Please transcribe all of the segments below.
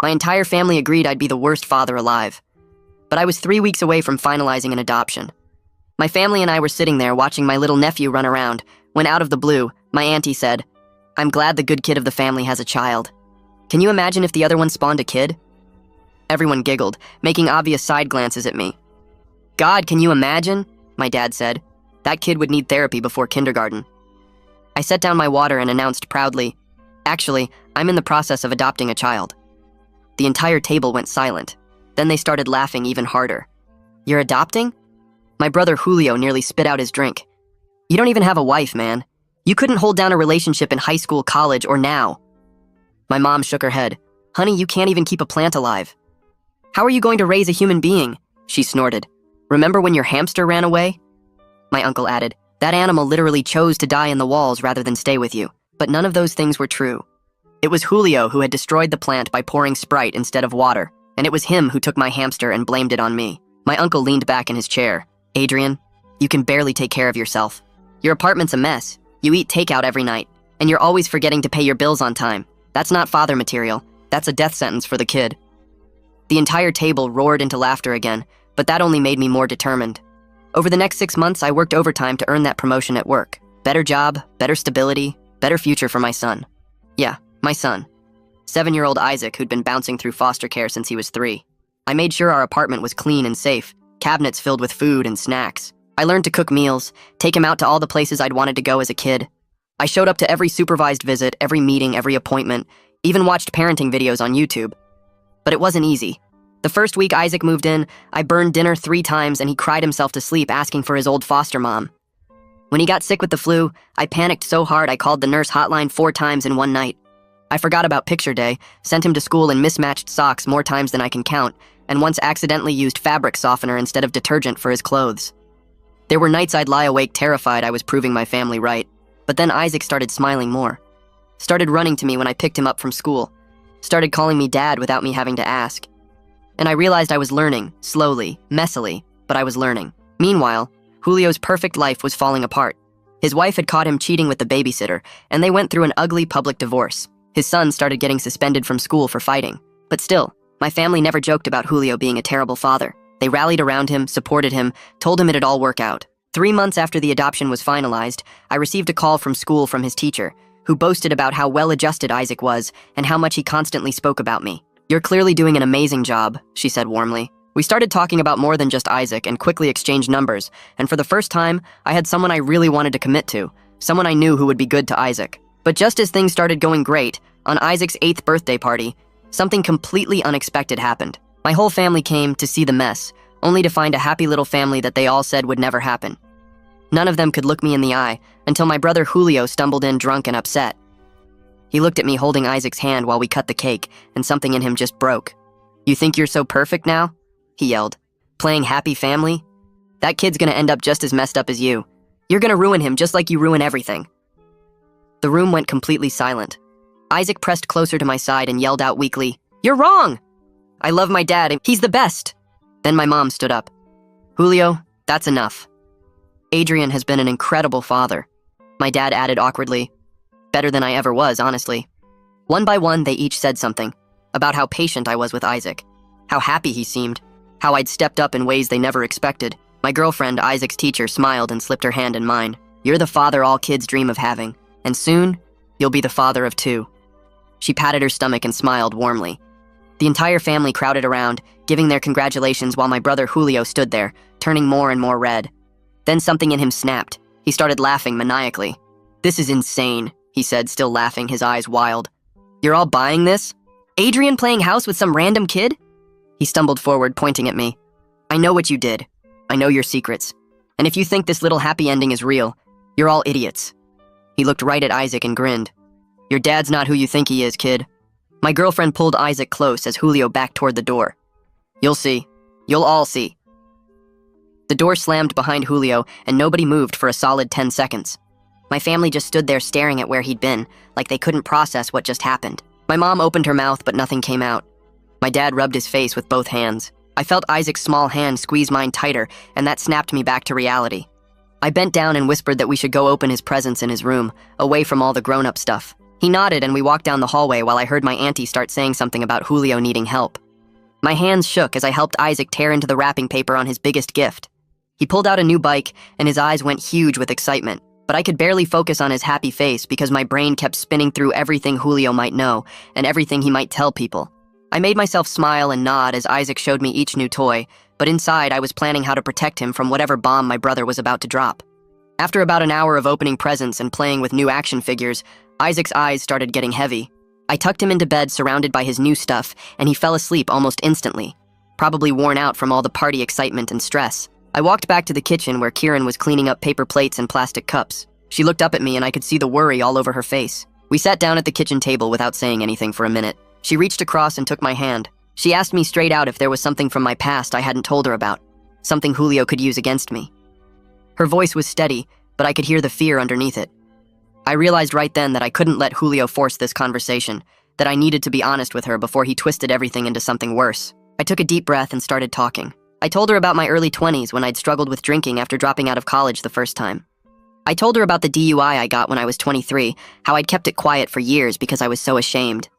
My entire family agreed I'd be the worst father alive. But I was 3 weeks away from finalizing an adoption. My family and I were sitting there watching my little nephew run around, when out of the blue, my auntie said, "I'm glad the good kid of the family has a child. Can you imagine if the other one spawned a kid?" Everyone giggled, making obvious side glances at me. "God, can you imagine?" my dad said. "That kid would need therapy before kindergarten." I set down my water and announced proudly, "Actually, I'm in the process of adopting a child." The entire table went silent. Then they started laughing even harder. "You're adopting?" My brother Julio nearly spit out his drink. "You don't even have a wife, man. You couldn't hold down a relationship in high school, college, or now." My mom shook her head. "Honey, you can't even keep a plant alive." "How are you going to raise a human being?" she snorted. "Remember when your hamster ran away?" My uncle added, "That animal literally chose to die in the walls rather than stay with you." But none of those things were true. It was Julio who had destroyed the plant by pouring Sprite instead of water, and it was him who took my hamster and blamed it on me. My uncle leaned back in his chair. "Adrian, you can barely take care of yourself. Your apartment's a mess. You eat takeout every night, and you're always forgetting to pay your bills on time. That's not father material. That's a death sentence for the kid." The entire table roared into laughter again, but that only made me more determined. Over the next 6 months, I worked overtime to earn that promotion at work. Better job, better stability, better future for my son. Yeah, my son. 7-year-old Isaac, who'd been bouncing through foster care since he was 3. I made sure our apartment was clean and safe, cabinets filled with food and snacks. I learned to cook meals, take him out to all the places I'd wanted to go as a kid. I showed up to every supervised visit, every meeting, every appointment, even watched parenting videos on YouTube. But it wasn't easy. The first week Isaac moved in, I burned dinner 3 times and he cried himself to sleep asking for his old foster mom. When he got sick with the flu, I panicked so hard I called the nurse hotline 4 times in one night. I forgot about picture day, sent him to school in mismatched socks more times than I can count, and once accidentally used fabric softener instead of detergent for his clothes. There were nights I'd lie awake terrified I was proving my family right. But then Isaac started smiling more. Started running to me when I picked him up from school. Started calling me dad without me having to ask. And I realized I was learning, slowly, messily, but I was learning. Meanwhile, Julio's perfect life was falling apart. His wife had caught him cheating with the babysitter, and they went through an ugly public divorce. His son started getting suspended from school for fighting. But still, my family never joked about Julio being a terrible father. They rallied around him, supported him, told him it'd all work out. 3 months after the adoption was finalized, I received a call from school from his teacher, who boasted about how well-adjusted Isaac was and how much he constantly spoke about me. "You're clearly doing an amazing job," she said warmly. We started talking about more than just Isaac and quickly exchanged numbers, and for the first time, I had someone I really wanted to commit to, someone I knew who would be good to Isaac. But just as things started going great, on Isaac's 8th birthday party, something completely unexpected happened. My whole family came to see the mess, only to find a happy little family that they all said would never happen. None of them could look me in the eye until my brother Julio stumbled in drunk and upset. He looked at me holding Isaac's hand while we cut the cake, and something in him just broke. "You think you're so perfect now?" he yelled. "Playing happy family? That kid's gonna end up just as messed up as you. You're gonna ruin him just like you ruin everything." The room went completely silent. Isaac pressed closer to my side and yelled out weakly, "You're wrong! I love my dad, and he's the best." Then my mom stood up. "Julio, that's enough. Adrian has been an incredible father." My dad added awkwardly, "Better than I ever was, honestly." One by one, they each said something about how patient I was with Isaac, how happy he seemed, how I'd stepped up in ways they never expected. My girlfriend, Isaac's teacher, smiled and slipped her hand in mine. "You're the father all kids dream of having, and soon, you'll be the father of 2. She patted her stomach and smiled warmly. The entire family crowded around, giving their congratulations while my brother Julio stood there, turning more and more red. Then something in him snapped. He started laughing maniacally. "This is insane," he said, still laughing, his eyes wild. "You're all buying this? Adrian playing house with some random kid?" He stumbled forward, pointing at me. "I know what you did. I know your secrets. And if you think this little happy ending is real, you're all idiots." He looked right at Isaac and grinned. "Your dad's not who you think he is, kid." My girlfriend pulled Isaac close as Julio backed toward the door. "You'll see. You'll all see." The door slammed behind Julio, and nobody moved for a solid 10 seconds. My family just stood there staring at where he'd been, like they couldn't process what just happened. My mom opened her mouth, but nothing came out. My dad rubbed his face with both hands. I felt Isaac's small hand squeeze mine tighter, and that snapped me back to reality. I bent down and whispered that we should go open his presents in his room, away from all the grown-up stuff. He nodded and we walked down the hallway while I heard my auntie start saying something about Julio needing help. My hands shook as I helped Isaac tear into the wrapping paper on his biggest gift. He pulled out a new bike and his eyes went huge with excitement, but I could barely focus on his happy face because my brain kept spinning through everything Julio might know and everything he might tell people. I made myself smile and nod as Isaac showed me each new toy, but inside I was planning how to protect him from whatever bomb my brother was about to drop. After about an hour of opening presents and playing with new action figures, Isaac's eyes started getting heavy. I tucked him into bed surrounded by his new stuff, and he fell asleep almost instantly, probably worn out from all the party excitement and stress. I walked back to the kitchen where Kieran was cleaning up paper plates and plastic cups. She looked up at me and I could see the worry all over her face. We sat down at the kitchen table without saying anything for a minute. She reached across and took my hand. She asked me straight out if there was something from my past I hadn't told her about, something Julio could use against me. Her voice was steady, but I could hear the fear underneath it. I realized right then that I couldn't let Julio force this conversation, that I needed to be honest with her before he twisted everything into something worse. I took a deep breath and started talking. I told her about my early 20s when I'd struggled with drinking after dropping out of college the first time. I told her about the DUI I got when I was 23, how I'd kept it quiet for years because I was so ashamed.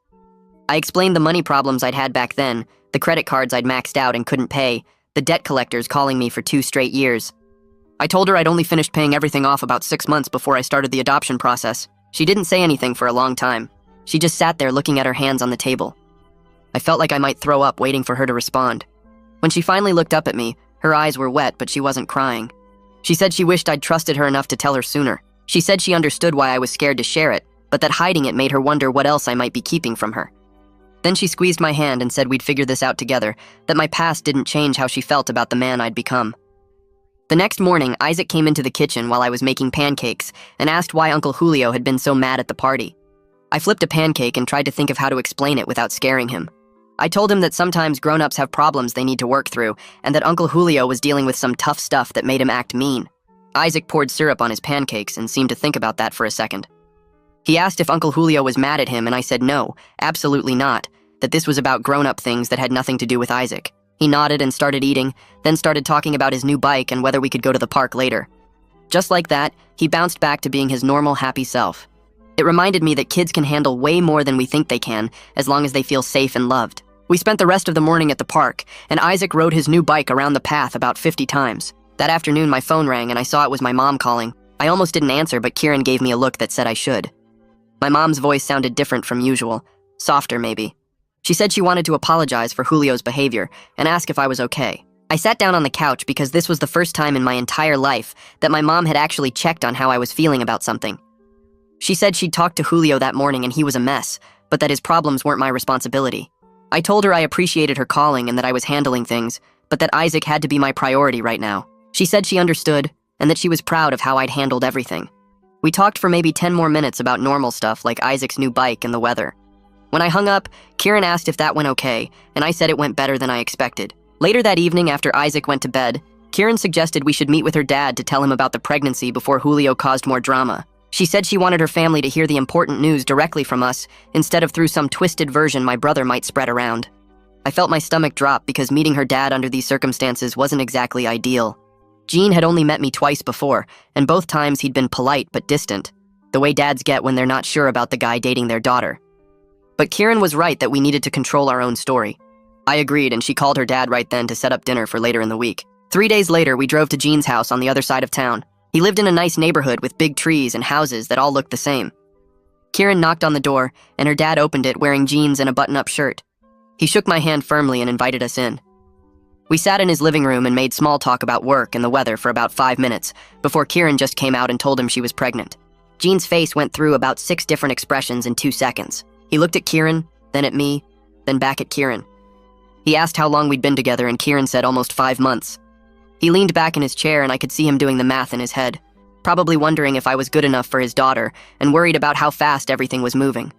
I explained the money problems I'd had back then, the credit cards I'd maxed out and couldn't pay, the debt collectors calling me for 2 straight years. I told her I'd only finished paying everything off about 6 months before I started the adoption process. She didn't say anything for a long time. She just sat there looking at her hands on the table. I felt like I might throw up waiting for her to respond. When she finally looked up at me, her eyes were wet, but she wasn't crying. She said she wished I'd trusted her enough to tell her sooner. She said she understood why I was scared to share it, but that hiding it made her wonder what else I might be keeping from her. Then she squeezed my hand and said we'd figure this out together, that my past didn't change how she felt about the man I'd become. The next morning, Isaac came into the kitchen while I was making pancakes and asked why Uncle Julio had been so mad at the party. I flipped a pancake and tried to think of how to explain it without scaring him. I told him that sometimes grown-ups have problems they need to work through and that Uncle Julio was dealing with some tough stuff that made him act mean. Isaac poured syrup on his pancakes and seemed to think about that for a second. He asked if Uncle Julio was mad at him and I said no, absolutely not, that this was about grown-up things that had nothing to do with Isaac. He nodded and started eating, then started talking about his new bike and whether we could go to the park later. Just like that, he bounced back to being his normal, happy self. It reminded me that kids can handle way more than we think they can, as long as they feel safe and loved. We spent the rest of the morning at the park, and Isaac rode his new bike around the path about 50 times. That afternoon, my phone rang and I saw it was my mom calling. I almost didn't answer, but Kieran gave me a look that said I should. My mom's voice sounded different from usual, softer maybe. She said she wanted to apologize for Julio's behavior and ask if I was okay. I sat down on the couch because this was the first time in my entire life that my mom had actually checked on how I was feeling about something. She said she'd talked to Julio that morning and he was a mess, but that his problems weren't my responsibility. I told her I appreciated her calling and that I was handling things, but that Isaac had to be my priority right now. She said she understood and that she was proud of how I'd handled everything. We talked for maybe 10 more minutes about normal stuff like Isaac's new bike and the weather. When I hung up, Kieran asked if that went okay, and I said it went better than I expected. Later that evening, after Isaac went to bed, Kieran suggested we should meet with her dad to tell him about the pregnancy before Julio caused more drama. She said she wanted her family to hear the important news directly from us, instead of through some twisted version my brother might spread around. I felt my stomach drop because meeting her dad under these circumstances wasn't exactly ideal. Gene had only met me twice before, and both times he'd been polite but distant, the way dads get when they're not sure about the guy dating their daughter. But Kieran was right that we needed to control our own story. I agreed, and she called her dad right then to set up dinner for later in the week. 3 days later, we drove to Gene's house on the other side of town. He lived in a nice neighborhood with big trees and houses that all looked the same. Kieran knocked on the door, and her dad opened it wearing jeans and a button-up shirt. He shook my hand firmly and invited us in. We sat in his living room and made small talk about work and the weather for about 5 minutes, before Kieran just came out and told him she was pregnant. Gene's face went through about 6 different expressions in 2 seconds. He looked at Kieran, then at me, then back at Kieran. He asked how long we'd been together, and Kieran said almost 5 months. He leaned back in his chair, and I could see him doing the math in his head, probably wondering if I was good enough for his daughter, and worried about how fast everything was moving.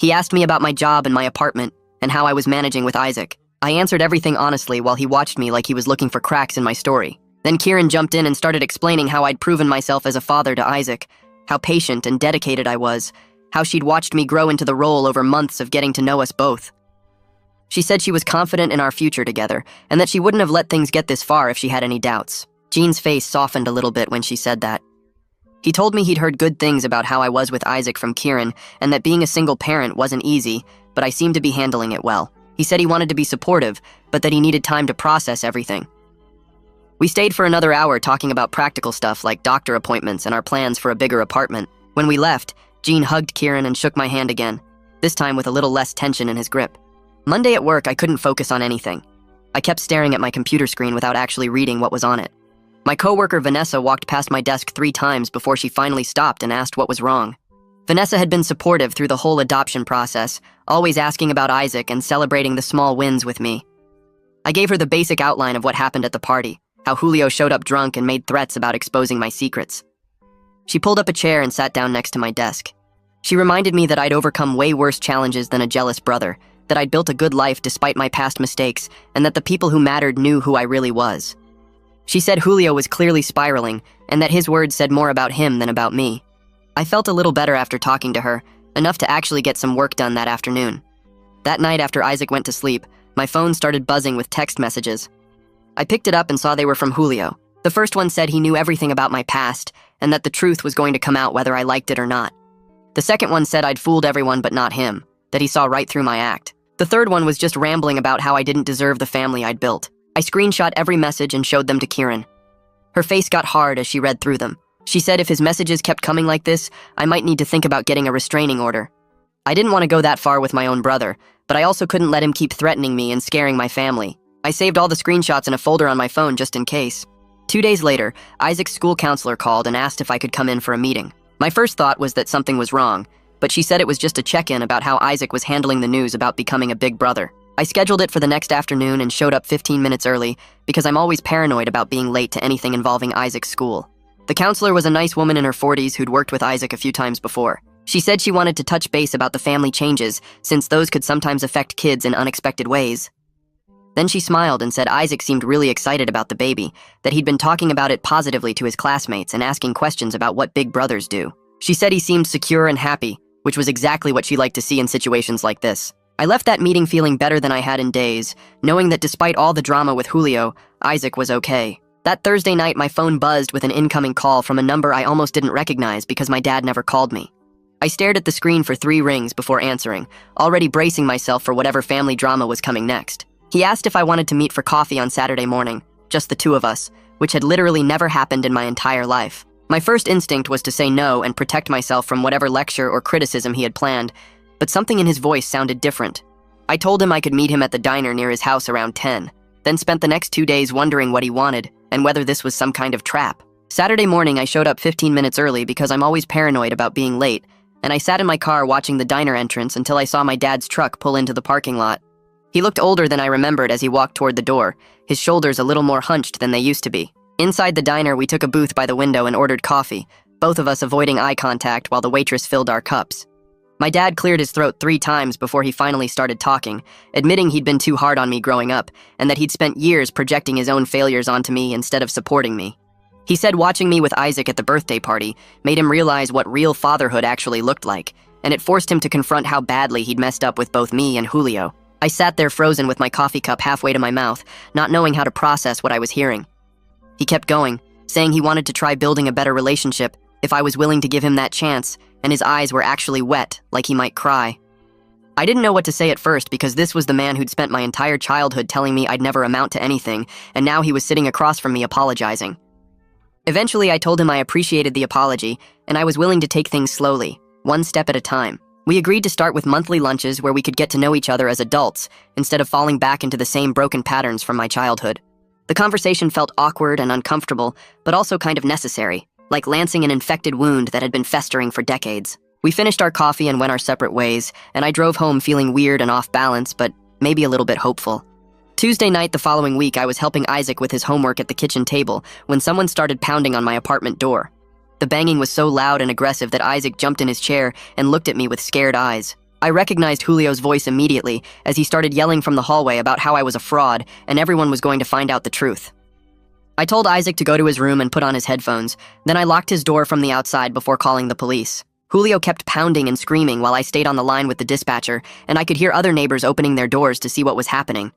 He asked me about my job and my apartment, and how I was managing with Isaac. I answered everything honestly while he watched me like he was looking for cracks in my story. Then Kieran jumped in and started explaining how I'd proven myself as a father to Isaac, how patient and dedicated I was, how she'd watched me grow into the role over months of getting to know us both. She said she was confident in our future together, and that she wouldn't have let things get this far if she had any doubts. Gene's face softened a little bit when she said that. He told me he'd heard good things about how I was with Isaac from Kieran and that being a single parent wasn't easy, but I seemed to be handling it well. He said he wanted to be supportive, but that he needed time to process everything. We stayed for another hour talking about practical stuff like doctor appointments and our plans for a bigger apartment. When we left, Gene hugged Kieran and shook my hand again, this time with a little less tension in his grip. Monday at work, I couldn't focus on anything. I kept staring at my computer screen without actually reading what was on it. My coworker Vanessa walked past my desk 3 times before she finally stopped and asked what was wrong. Vanessa had been supportive through the whole adoption process, always asking about Isaac and celebrating the small wins with me. I gave her the basic outline of what happened at the party, how Julio showed up drunk and made threats about exposing my secrets. She pulled up a chair and sat down next to my desk. She reminded me that I'd overcome way worse challenges than a jealous brother, that I'd built a good life despite my past mistakes, and that the people who mattered knew who I really was. She said Julio was clearly spiraling, and that his words said more about him than about me. I felt a little better after talking to her, enough to actually get some work done that afternoon. That night after Isaac went to sleep, my phone started buzzing with text messages. I picked it up and saw they were from Julio. The first one said he knew everything about my past, and that the truth was going to come out whether I liked it or not. The second one said I'd fooled everyone but not him, that he saw right through my act. The third one was just rambling about how I didn't deserve the family I'd built. I screenshot every message and showed them to Kieran. Her face got hard as she read through them. She said if his messages kept coming like this, I might need to think about getting a restraining order. I didn't want to go that far with my own brother, but I also couldn't let him keep threatening me and scaring my family. I saved all the screenshots in a folder on my phone just in case. 2 days later, Isaac's school counselor called and asked if I could come in for a meeting. My first thought was that something was wrong, but she said it was just a check-in about how Isaac was handling the news about becoming a big brother. I scheduled it for the next afternoon and showed up 15 minutes early because I'm always paranoid about being late to anything involving Isaac's school. The counselor was a nice woman in her 40s who'd worked with Isaac a few times before. She said she wanted to touch base about the family changes since those could sometimes affect kids in unexpected ways. Then she smiled and said Isaac seemed really excited about the baby, that he'd been talking about it positively to his classmates and asking questions about what big brothers do. She said he seemed secure and happy, which was exactly what she liked to see in situations like this. I left that meeting feeling better than I had in days, knowing that despite all the drama with Julio, Isaac was okay. That Thursday night, my phone buzzed with an incoming call from a number I almost didn't recognize because my dad never called me. I stared at the screen for 3 rings before answering, already bracing myself for whatever family drama was coming next. He asked if I wanted to meet for coffee on Saturday morning, just the 2 of us, which had literally never happened in my entire life. My first instinct was to say no and protect myself from whatever lecture or criticism he had planned, but something in his voice sounded different. I told him I could meet him at the diner near his house around 10, then spent the next 2 days wondering what he wanted and whether this was some kind of trap. Saturday morning, I showed up 15 minutes early because I'm always paranoid about being late, and I sat in my car watching the diner entrance until I saw my dad's truck pull into the parking lot. He looked older than I remembered as he walked toward the door, his shoulders a little more hunched than they used to be. Inside the diner, we took a booth by the window and ordered coffee, both of us avoiding eye contact while the waitress filled our cups. My dad cleared his throat 3 times before he finally started talking, admitting he'd been too hard on me growing up and that he'd spent years projecting his own failures onto me instead of supporting me. He said watching me with Isaac at the birthday party made him realize what real fatherhood actually looked like, and it forced him to confront how badly he'd messed up with both me and Julio. I sat there frozen with my coffee cup halfway to my mouth, not knowing how to process what I was hearing. He kept going, saying he wanted to try building a better relationship if I was willing to give him that chance, and his eyes were actually wet, like he might cry. I didn't know what to say at first because this was the man who'd spent my entire childhood telling me I'd never amount to anything, and now he was sitting across from me apologizing. Eventually, I told him I appreciated the apology, and I was willing to take things slowly, 1 step at a time. We agreed to start with monthly lunches where we could get to know each other as adults, instead of falling back into the same broken patterns from my childhood. The conversation felt awkward and uncomfortable, but also kind of necessary, like lancing an infected wound that had been festering for decades. We finished our coffee and went our separate ways, and I drove home feeling weird and off balance, but maybe a little bit hopeful. Tuesday night the following week, I was helping Isaac with his homework at the kitchen table when someone started pounding on my apartment door. The banging was so loud and aggressive that Isaac jumped in his chair and looked at me with scared eyes. I recognized Julio's voice immediately as he started yelling from the hallway about how I was a fraud and everyone was going to find out the truth. I told Isaac to go to his room and put on his headphones, then I locked his door from the outside before calling the police. Julio kept pounding and screaming while I stayed on the line with the dispatcher, and I could hear other neighbors opening their doors to see what was happening.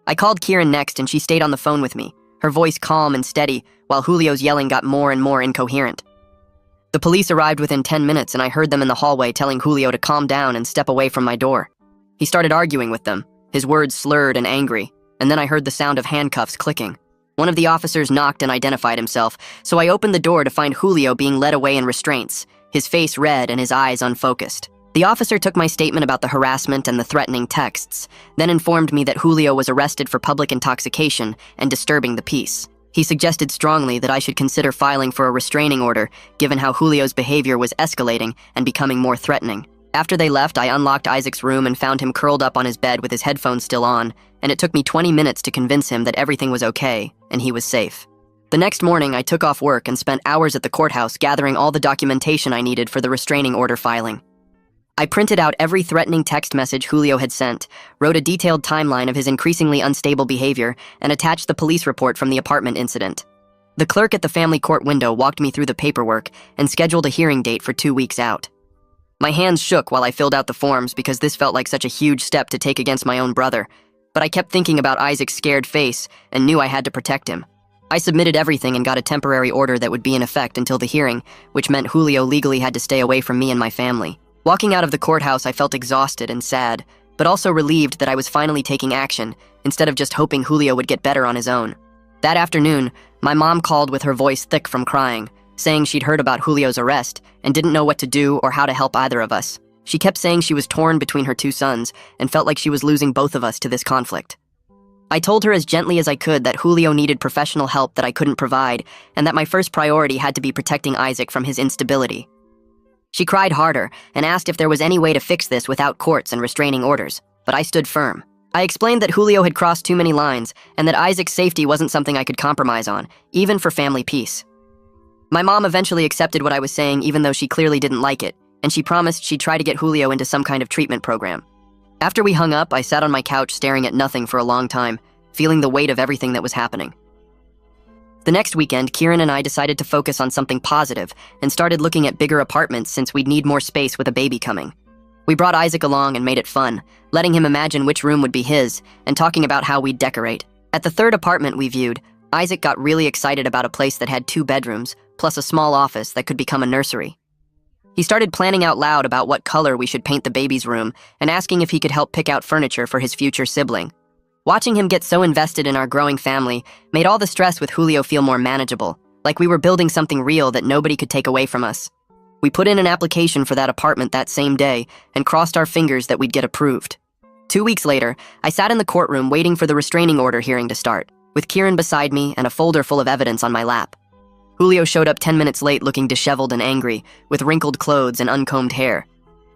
I called Kieran next and she stayed on the phone with me, her voice calm and steady, while Julio's yelling got more and more incoherent. The police arrived within 10 minutes and I heard them in the hallway telling Julio to calm down and step away from my door. He started arguing with them, his words slurred and angry, and then I heard the sound of handcuffs clicking. One of the officers knocked and identified himself, so I opened the door to find Julio being led away in restraints, his face red and his eyes unfocused. The officer took my statement about the harassment and the threatening texts, then informed me that Julio was arrested for public intoxication and disturbing the peace. He suggested strongly that I should consider filing for a restraining order, given how Julio's behavior was escalating and becoming more threatening. After they left, I unlocked Isaac's room and found him curled up on his bed with his headphones still on, and it took me 20 minutes to convince him that everything was okay and he was safe. The next morning, I took off work and spent hours at the courthouse gathering all the documentation I needed for the restraining order filing. I printed out every threatening text message Julio had sent, wrote a detailed timeline of his increasingly unstable behavior, and attached the police report from the apartment incident. The clerk at the family court window walked me through the paperwork and scheduled a hearing date for 2 weeks out. My hands shook while I filled out the forms because this felt like such a huge step to take against my own brother, but I kept thinking about Isaac's scared face and knew I had to protect him. I submitted everything and got a temporary order that would be in effect until the hearing, which meant Julio legally had to stay away from me and my family. Walking out of the courthouse, I felt exhausted and sad, but also relieved that I was finally taking action instead of just hoping Julio would get better on his own. That afternoon, my mom called with her voice thick from crying, saying she'd heard about Julio's arrest and didn't know what to do or how to help either of us. She kept saying she was torn between her 2 sons and felt like she was losing both of us to this conflict. I told her as gently as I could that Julio needed professional help that I couldn't provide and that my first priority had to be protecting Isaac from his instability. She cried harder and asked if there was any way to fix this without courts and restraining orders, but I stood firm. I explained that Julio had crossed too many lines and that Isaac's safety wasn't something I could compromise on, even for family peace. My mom eventually accepted what I was saying even though she clearly didn't like it, and she promised she'd try to get Julio into some kind of treatment program. After we hung up, I sat on my couch staring at nothing for a long time, feeling the weight of everything that was happening. The next weekend, Kieran and I decided to focus on something positive and started looking at bigger apartments since we'd need more space with a baby coming. We brought Isaac along and made it fun, letting him imagine which room would be his and talking about how we'd decorate. At the third apartment we viewed, Isaac got really excited about a place that had 2 bedrooms, plus a small office that could become a nursery. He started planning out loud about what color we should paint the baby's room and asking if he could help pick out furniture for his future sibling. Watching him get so invested in our growing family made all the stress with Julio feel more manageable, like we were building something real that nobody could take away from us. We put in an application for that apartment that same day and crossed our fingers that we'd get approved. 2 weeks later, I sat in the courtroom waiting for the restraining order hearing to start, with Kieran beside me and a folder full of evidence on my lap. Julio showed up 10 minutes late looking disheveled and angry, with wrinkled clothes and uncombed hair.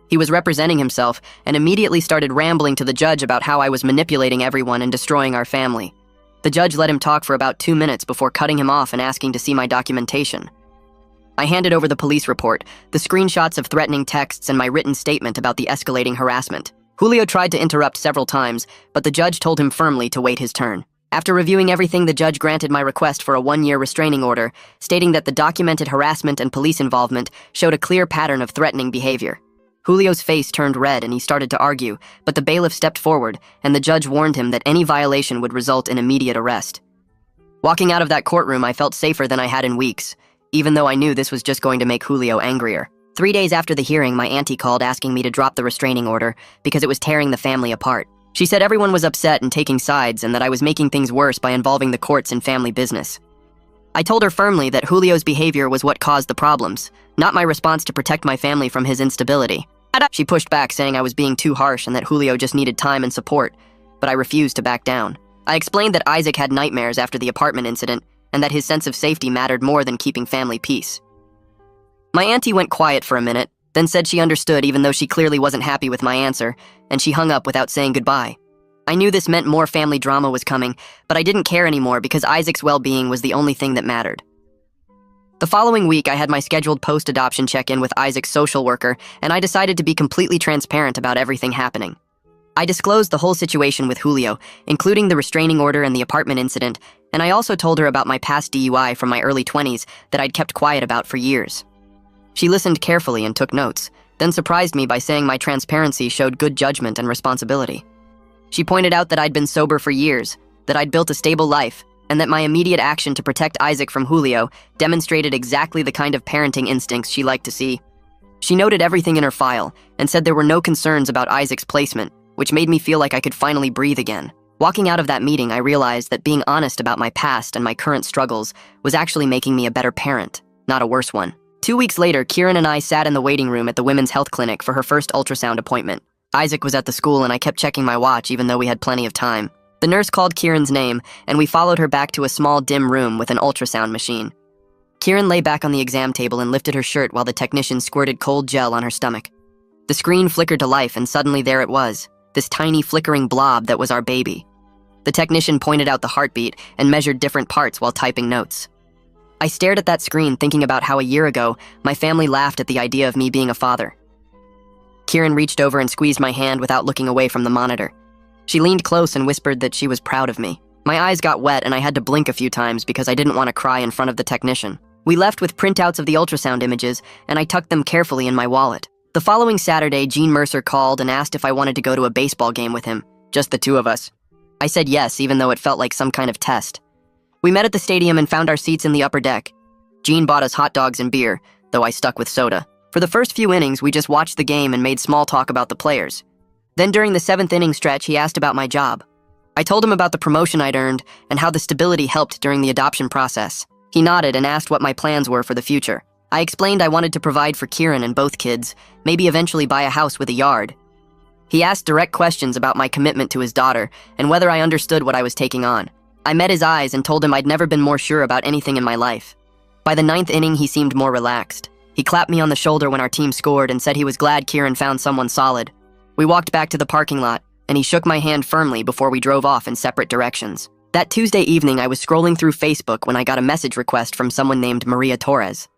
He was representing himself and immediately started rambling to the judge about how I was manipulating everyone and destroying our family. The judge let him talk for about 2 minutes before cutting him off and asking to see my documentation. I handed over the police report, the screenshots of threatening texts, and my written statement about the escalating harassment. Julio tried to interrupt several times, but the judge told him firmly to wait his turn. After reviewing everything, the judge granted my request for a 1-year restraining order, stating that the documented harassment and police involvement showed a clear pattern of threatening behavior. Julio's face turned red and he started to argue, but the bailiff stepped forward and the judge warned him that any violation would result in immediate arrest. Walking out of that courtroom, I felt safer than I had in weeks, even though I knew this was just going to make Julio angrier. 3 days after the hearing, my auntie called asking me to drop the restraining order because it was tearing the family apart. She said everyone was upset and taking sides and that I was making things worse by involving the courts in family business. I told her firmly that Julio's behavior was what caused the problems, not my response to protect my family from his instability. She pushed back, saying I was being too harsh and that Julio just needed time and support, but I refused to back down. I explained that Isaac had nightmares after the apartment incident and that his sense of safety mattered more than keeping family peace. My auntie went quiet for a minute, then said she understood even though she clearly wasn't happy with my answer, and she hung up without saying goodbye. I knew this meant more family drama was coming, but I didn't care anymore because Isaac's well-being was the only thing that mattered. The following week, I had my scheduled post-adoption check-in with Isaac's social worker, and I decided to be completely transparent about everything happening. I disclosed the whole situation with Julio, including the restraining order and the apartment incident, and I also told her about my past DUI from my early 20s that I'd kept quiet about for years. She listened carefully and took notes, then surprised me by saying my transparency showed good judgment and responsibility. She pointed out that I'd been sober for years, that I'd built a stable life, and that my immediate action to protect Isaac from Julio demonstrated exactly the kind of parenting instincts she liked to see. She noted everything in her file and said there were no concerns about Isaac's placement, which made me feel like I could finally breathe again. Walking out of that meeting, I realized that being honest about my past and my current struggles was actually making me a better parent, not a worse one. 2 weeks later, Kieran and I sat in the waiting room at the women's health clinic for her first ultrasound appointment. Isaac was at the school and I kept checking my watch even though we had plenty of time. The nurse called Kieran's name and we followed her back to a small dim room with an ultrasound machine. Kieran lay back on the exam table and lifted her shirt while the technician squirted cold gel on her stomach. The screen flickered to life and suddenly there it was, this tiny flickering blob that was our baby. The technician pointed out the heartbeat and measured different parts while typing notes. I stared at that screen thinking about how a year ago, my family laughed at the idea of me being a father. Kieran reached over and squeezed my hand without looking away from the monitor. She leaned close and whispered that she was proud of me. My eyes got wet and I had to blink a few times because I didn't want to cry in front of the technician. We left with printouts of the ultrasound images and I tucked them carefully in my wallet. The following Saturday, Gene Mercer called and asked if I wanted to go to a baseball game with him, just the two of us. I said yes, even though it felt like some kind of test. We met at the stadium and found our seats in the upper deck. Gene bought us hot dogs and beer, though I stuck with soda. For the first few innings, we just watched the game and made small talk about the players. Then during the 7th inning stretch, he asked about my job. I told him about the promotion I'd earned and how the stability helped during the adoption process. He nodded and asked what my plans were for the future. I explained I wanted to provide for Kieran and both kids, maybe eventually buy a house with a yard. He asked direct questions about my commitment to his daughter and whether I understood what I was taking on. I met his eyes and told him I'd never been more sure about anything in my life. By the 9th inning, he seemed more relaxed. He clapped me on the shoulder when our team scored and said he was glad Kieran found someone solid. We walked back to the parking lot, and he shook my hand firmly before we drove off in separate directions. That Tuesday evening, I was scrolling through Facebook when I got a message request from someone named Maria Torres.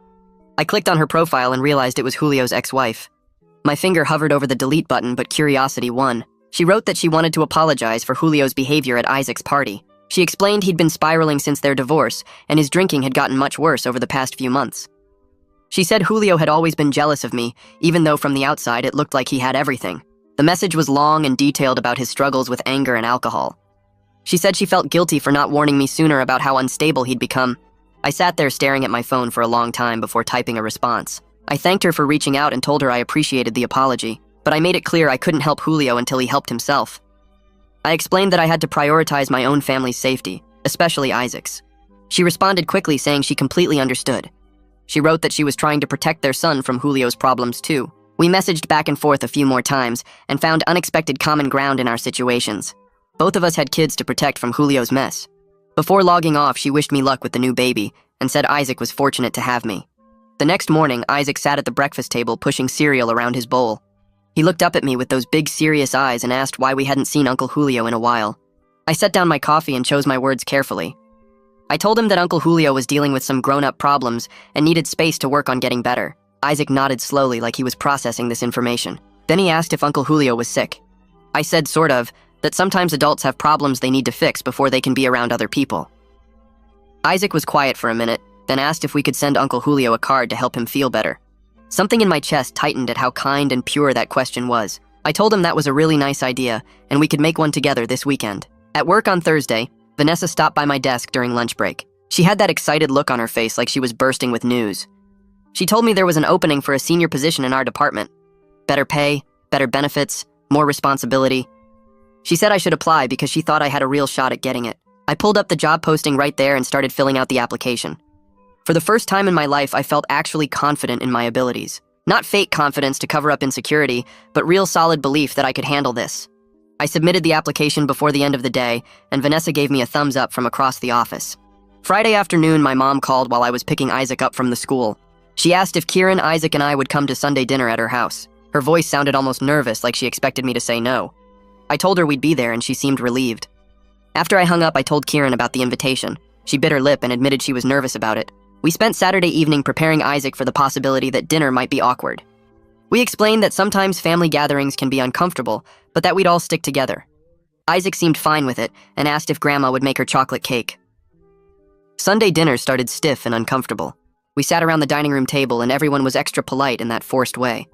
I clicked on her profile and realized it was Julio's ex-wife. My finger hovered over the delete button, but curiosity won. She wrote that she wanted to apologize for Julio's behavior at Isaac's party. She explained he'd been spiraling since their divorce, and his drinking had gotten much worse over the past few months. She said Julio had always been jealous of me, even though from the outside it looked like he had everything. The message was long and detailed about his struggles with anger and alcohol. She said she felt guilty for not warning me sooner about how unstable he'd become. I sat there staring at my phone for a long time before typing a response. I thanked her for reaching out and told her I appreciated the apology, but I made it clear I couldn't help Julio until he helped himself. I explained that I had to prioritize my own family's safety, especially Isaac's. She responded quickly, saying she completely understood. She wrote that she was trying to protect their son from Julio's problems too. We messaged back and forth a few more times and found unexpected common ground in our situations. Both of us had kids to protect from Julio's mess. Before logging off, she wished me luck with the new baby and said Isaac was fortunate to have me. The next morning, Isaac sat at the breakfast table pushing cereal around his bowl. He looked up at me with those big, serious eyes and asked why we hadn't seen Uncle Julio in a while. I set down my coffee and chose my words carefully. I told him that Uncle Julio was dealing with some grown-up problems and needed space to work on getting better. Isaac nodded slowly like he was processing this information. Then he asked if Uncle Julio was sick. I said, sort of, that sometimes adults have problems they need to fix before they can be around other people. Isaac was quiet for a minute, then asked if we could send Uncle Julio a card to help him feel better. Something in my chest tightened at how kind and pure that question was. I told him that was a really nice idea, and we could make one together this weekend. At work on Thursday, Vanessa stopped by my desk during lunch break. She had that excited look on her face like she was bursting with news. She told me there was an opening for a senior position in our department. Better pay, better benefits, more responsibility. She said I should apply because she thought I had a real shot at getting it. I pulled up the job posting right there and started filling out the application. For the first time in my life, I felt actually confident in my abilities. Not fake confidence to cover up insecurity, but real solid belief that I could handle this. I submitted the application before the end of the day, and Vanessa gave me a thumbs up from across the office. Friday afternoon, my mom called while I was picking Isaac up from the school. She asked if Kieran, Isaac, and I would come to Sunday dinner at her house. Her voice sounded almost nervous, like she expected me to say no. I told her we'd be there, and she seemed relieved. After I hung up, I told Kieran about the invitation. She bit her lip and admitted she was nervous about it. We spent Saturday evening preparing Isaac for the possibility that dinner might be awkward. We explained that sometimes family gatherings can be uncomfortable, but that we'd all stick together. Isaac seemed fine with it and asked if Grandma would make her chocolate cake. Sunday dinner started stiff and uncomfortable. We sat around the dining room table and everyone was extra polite in that forced way.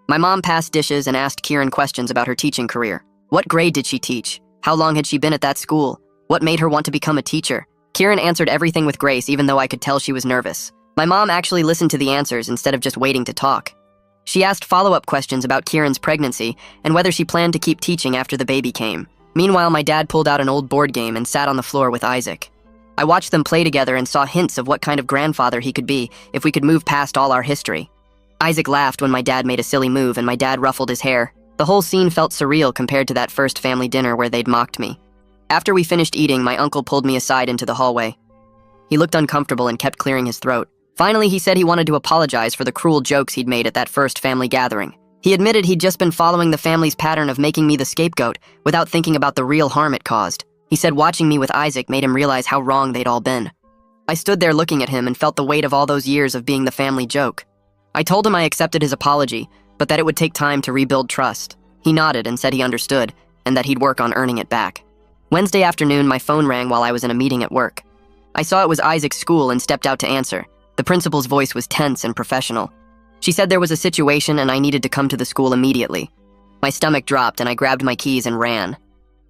My mom passed dishes and asked Kieran questions about her teaching career. What grade did she teach? How long had she been at that school? What made her want to become a teacher? Kieran answered everything with grace, even though I could tell she was nervous. My mom actually listened to the answers instead of just waiting to talk. She asked follow-up questions about Kieran's pregnancy and whether she planned to keep teaching after the baby came. Meanwhile, my dad pulled out an old board game and sat on the floor with Isaac. I watched them play together and saw hints of what kind of grandfather he could be if we could move past all our history. Isaac laughed when my dad made a silly move and my dad ruffled his hair. The whole scene felt surreal compared to that first family dinner where they'd mocked me. After we finished eating, my uncle pulled me aside into the hallway. He looked uncomfortable and kept clearing his throat. Finally, he said he wanted to apologize for the cruel jokes he'd made at that first family gathering. He admitted he'd just been following the family's pattern of making me the scapegoat without thinking about the real harm it caused. He said watching me with Isaac made him realize how wrong they'd all been. I stood there looking at him and felt the weight of all those years of being the family joke. I told him I accepted his apology, but that it would take time to rebuild trust. He nodded and said he understood, and that he'd work on earning it back. Wednesday afternoon, my phone rang while I was in a meeting at work. I saw it was Isaac's school and stepped out to answer. The principal's voice was tense and professional. She said there was a situation and I needed to come to the school immediately. My stomach dropped and I grabbed my keys and ran.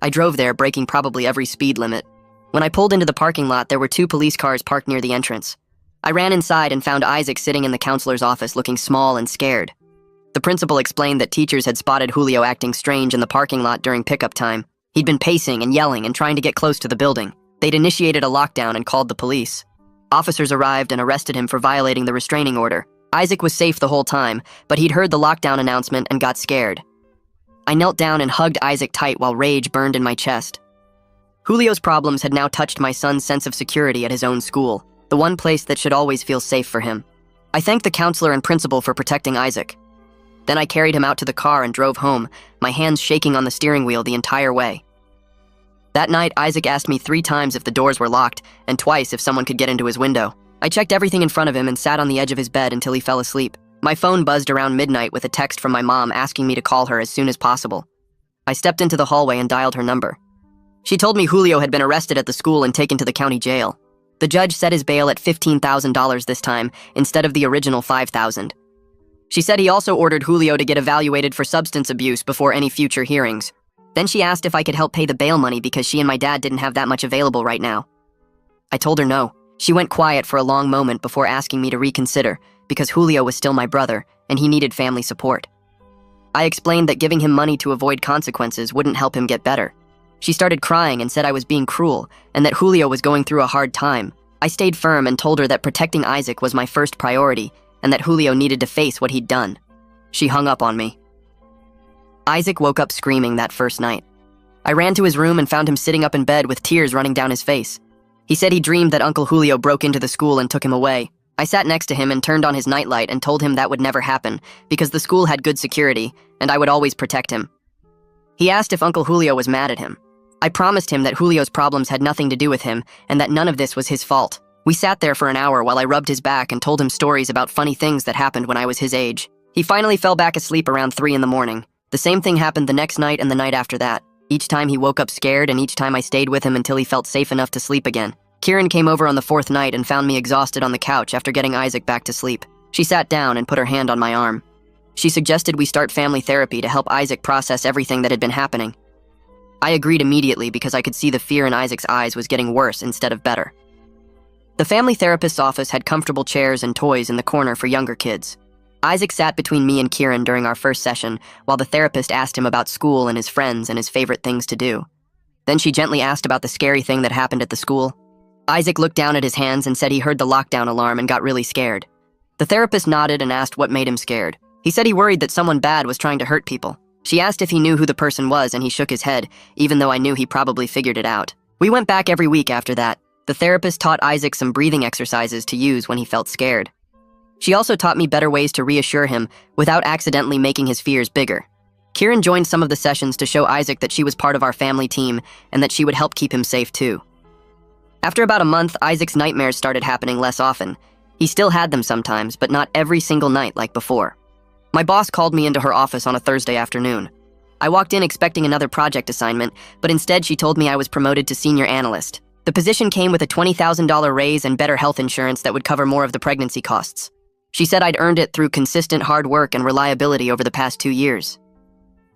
I drove there, breaking probably every speed limit. When I pulled into the parking lot, there were 2 police cars parked near the entrance. I ran inside and found Isaac sitting in the counselor's office looking small and scared. The principal explained that teachers had spotted Julio acting strange in the parking lot during pickup time. He'd been pacing and yelling and trying to get close to the building. They'd initiated a lockdown and called the police. Officers arrived and arrested him for violating the restraining order. Isaac was safe the whole time, but he'd heard the lockdown announcement and got scared. I knelt down and hugged Isaac tight while rage burned in my chest. Julio's problems had now touched my son's sense of security at his own school, the one place that should always feel safe for him. I thanked the counselor and principal for protecting Isaac. Then I carried him out to the car and drove home, my hands shaking on the steering wheel the entire way. That night, Isaac asked me 3 times if the doors were locked, and twice if someone could get into his window. I checked everything in front of him and sat on the edge of his bed until he fell asleep. My phone buzzed around midnight with a text from my mom asking me to call her as soon as possible. I stepped into the hallway and dialed her number. She told me Julio had been arrested at the school and taken to the county jail. The judge set his bail at $15,000 this time, instead of the original $5,000. She said he also ordered Julio to get evaluated for substance abuse before any future hearings. Then she asked if I could help pay the bail money because she and my dad didn't have that much available right now. I told her no. She went quiet for a long moment before asking me to reconsider because Julio was still my brother and he needed family support. I explained that giving him money to avoid consequences wouldn't help him get better. She started crying and said I was being cruel and that Julio was going through a hard time. I stayed firm and told her that protecting Isaac was my first priority and that Julio needed to face what he'd done. She hung up on me. Isaac woke up screaming that first night. I ran to his room and found him sitting up in bed with tears running down his face. He said he dreamed that Uncle Julio broke into the school and took him away. I sat next to him and turned on his nightlight and told him that would never happen because the school had good security and I would always protect him. He asked if Uncle Julio was mad at him. I promised him that Julio's problems had nothing to do with him and that none of this was his fault. We sat there for an hour while I rubbed his back and told him stories about funny things that happened when I was his age. He finally fell back asleep around 3 in the morning. The same thing happened the next night and the night after that. Each time he woke up scared and each time I stayed with him until he felt safe enough to sleep again. Kieran came over on the 4th night and found me exhausted on the couch after getting Isaac back to sleep. She sat down and put her hand on my arm. She suggested we start family therapy to help Isaac process everything that had been happening. I agreed immediately because I could see the fear in Isaac's eyes was getting worse instead of better. The family therapist's office had comfortable chairs and toys in the corner for younger kids. Isaac sat between me and Kieran during our first session while the therapist asked him about school and his friends and his favorite things to do. Then she gently asked about the scary thing that happened at the school. Isaac looked down at his hands and said he heard the lockdown alarm and got really scared. The therapist nodded and asked what made him scared. He said he worried that someone bad was trying to hurt people. She asked if he knew who the person was and he shook his head, even though I knew he probably figured it out. We went back every week after that. The therapist taught Isaac some breathing exercises to use when he felt scared. She also taught me better ways to reassure him without accidentally making his fears bigger. Kieran joined some of the sessions to show Isaac that she was part of our family team and that she would help keep him safe too. After about a month, Isaac's nightmares started happening less often. He still had them sometimes, but not every single night like before. My boss called me into her office on a Thursday afternoon. I walked in expecting another project assignment, but instead she told me I was promoted to senior analyst. The position came with a $20,000 raise and better health insurance that would cover more of the pregnancy costs. She said I'd earned it through consistent hard work and reliability over the past 2 years.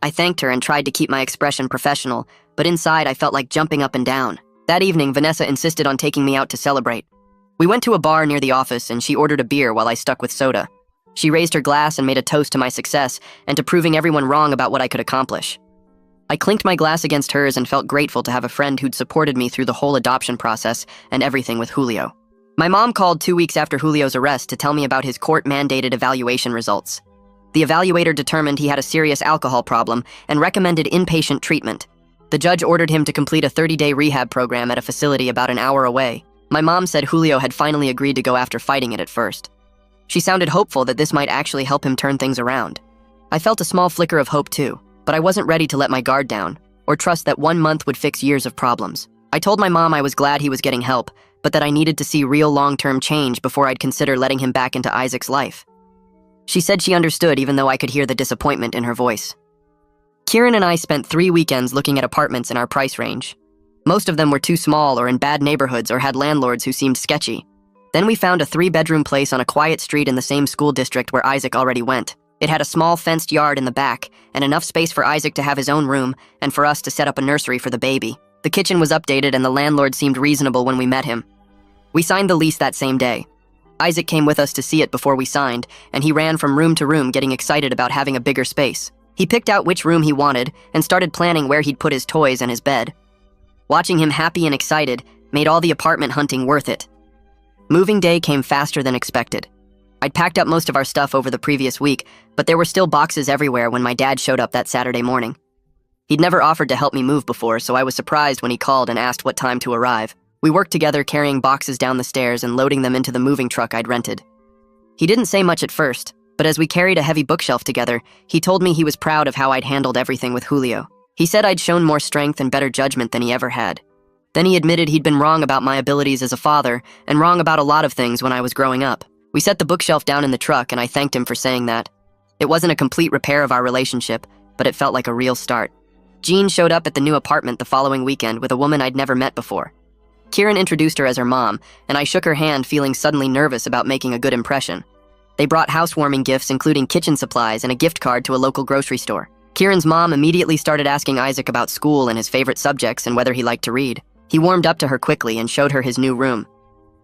I thanked her and tried to keep my expression professional, but inside I felt like jumping up and down. That evening, Vanessa insisted on taking me out to celebrate. We went to a bar near the office and she ordered a beer while I stuck with soda. She raised her glass and made a toast to my success and to proving everyone wrong about what I could accomplish. I clinked my glass against hers and felt grateful to have a friend who'd supported me through the whole adoption process and everything with Julio. My mom called 2 weeks after Julio's arrest to tell me about his court-mandated evaluation results. The evaluator determined he had a serious alcohol problem and recommended inpatient treatment. The judge ordered him to complete a 30-day rehab program at a facility about an hour away. My mom said Julio had finally agreed to go after fighting it at first. She sounded hopeful that this might actually help him turn things around. I felt a small flicker of hope too, but I wasn't ready to let my guard down or trust that 1 month would fix years of problems. I told my mom I was glad he was getting help, but that I needed to see real long-term change before I'd consider letting him back into Isaac's life. She said she understood even though I could hear the disappointment in her voice. Kieran and I spent 3 weekends looking at apartments in our price range. Most of them were too small or in bad neighborhoods or had landlords who seemed sketchy. Then we found a 3-bedroom place on a quiet street in the same school district where Isaac already went. It had a small fenced yard in the back and enough space for Isaac to have his own room and for us to set up a nursery for the baby. The kitchen was updated and the landlord seemed reasonable when we met him. We signed the lease that same day. Isaac came with us to see it before we signed, and he ran from room to room getting excited about having a bigger space. He picked out which room he wanted and started planning where he'd put his toys and his bed. Watching him happy and excited made all the apartment hunting worth it. Moving day came faster than expected. I'd packed up most of our stuff over the previous week, but there were still boxes everywhere when my dad showed up that Saturday morning. He'd never offered to help me move before, so I was surprised when he called and asked what time to arrive. We worked together carrying boxes down the stairs and loading them into the moving truck I'd rented. He didn't say much at first, but as we carried a heavy bookshelf together, he told me he was proud of how I'd handled everything with Julio. He said I'd shown more strength and better judgment than he ever had. Then he admitted he'd been wrong about my abilities as a father and wrong about a lot of things when I was growing up. We set the bookshelf down in the truck and I thanked him for saying that. It wasn't a complete repair of our relationship, but it felt like a real start. Jean showed up at the new apartment the following weekend with a woman I'd never met before. Kieran introduced her as her mom, and I shook her hand feeling suddenly nervous about making a good impression. They brought housewarming gifts including kitchen supplies and a gift card to a local grocery store. Kieran's mom immediately started asking Isaac about school and his favorite subjects and whether he liked to read. He warmed up to her quickly and showed her his new room.